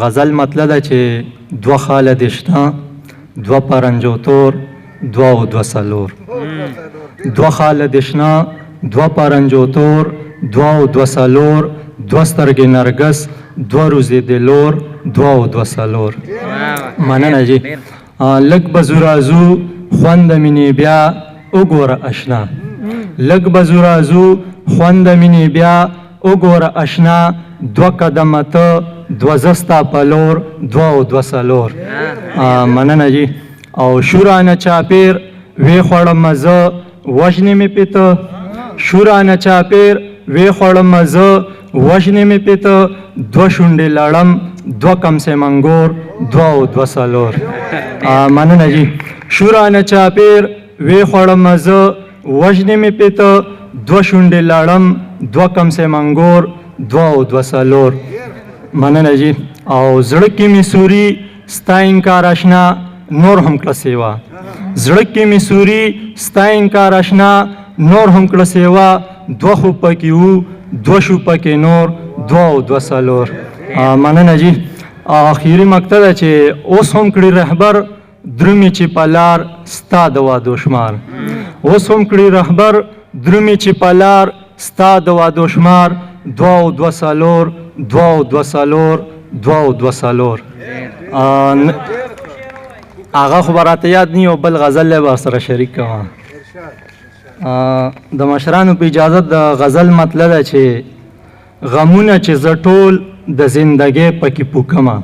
غزل مطلب ده چې دوه خاله دې شته، دوه پرنجو تور، دوه او دوه څلور. دوه خاله دې شنه، دوه پرنجو تور، دوه او دوه څلور، دوه سترګې نرګس، دوه روزې د لور، دوه او دوه څلور. مننه جی. لږ به زو راځو خوند د مینې بیا وګوره اشنا، لږ به زو راځو خوند د مینې بیا وګوره اشنا، دوه قدمه ته دوه زه ستا په لور، دوه او دوه څلور. مننه جی. او شورانه چاپیر وی خوړمه زه وژنې مې پې ته، شورانه چاپیر وی خوړمه زه وژنې مې پې ته، دوه شونډې لړم، دوه کمسې منګور، دوه او دوه څلور. مننه جی. شورانه چاپیر وی خوړمه زه وژنې مې پې ته، دوه شونډې لړم، دوه کمسې منګور، دوه او دوه څلور. مننه جی. او زړه کې مې سوري ستا انکار اشنا، نور هم کړه سیوا، زړه کې مې سوري ستا انکار اشنا، نور هم کړه سیوا، دوه خو پکې وو، دوه شو پکې نور، دوه او دوه څلور. مننه جی. اخیری مقطع ده چې اوس هم کړي رهبر درومي چې په لار ستا د وادو شمار، اوس هم کړي رهبر درومي چې په لار ستا د وادو شمار، دوه او دوه څلور، دوه او دوه څلور، دوه او دوه څلور. هغه خو به راته یاد نه وي او بل غزل به سره شریک کوم. د مشرانو په اجازه د غزل مطلب ده چې غمونه چې زه ټول د زندګۍ پکې پوکمه،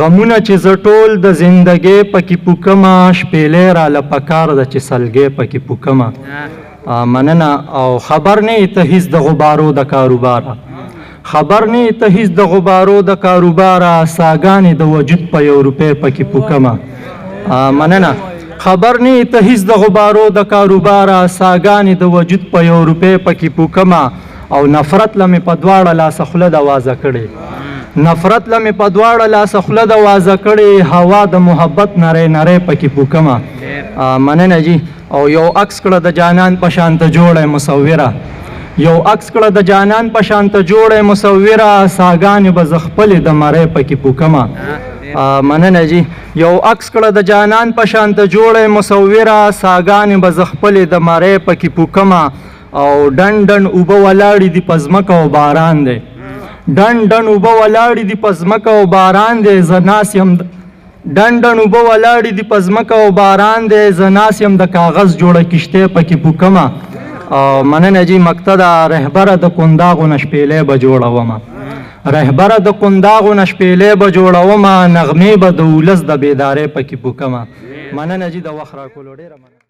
غمونه چې زه ټول د زندګۍ پکې پوکمه، شپېلې راله پکار ده چې سلګۍ پکې پوکمه. مننه. او خبر نه ته هیڅ د غبارو د کاروباره، خبر نه ته هیڅ د غبارو د کاروباره، ساګانې د وجود په یو روپۍ پکې پوکمه. مننه. خبر نه ته هیڅ د غبارو د کاروباره، ساګانې د وجود په یو روپۍ پکې پوکمه. او نفرت لمې په دواړه لاسه خوله د وازه کړې، نفرت لمې په دواړه لاسه خوله د وازه کړې، هوا د محبت نری نری پکې پوکمه. مننه جی. او یو عکس کړه د جانان په شانته جوړه مصوره، یو عکس کړه د جانان په شانته جوړه مصوره، ساګانې به زه خپلې د مرۍ پکې پوکمه. مننه جی. یو عکس کړه د جانان په شانته جوړه مصوره، ساګانې به زه خپلې د مرۍ پکې پوکمه. او ډن ډن اوبه ولاړې دي په ځمکه او باران دی، ډن ډن اوبه ولاړې دي په ځمکه او باران دی، زه ناست یم ډن ډن اوبه ولاړې دي په ځمکه او باران دی، زه ناست یم د کاغذ جوړه کشتۍ پکې پوکمه. مننه جی. مقطع ده رهبره د کنداغو نه شپېلۍ به جوړومه، رهبره د کنداغو نه شپېلۍ به جوړومه، نغمې به د ولس د بیدارۍ پکې پوکمه. مننه جی. د وخت راکولو ډېره مننه.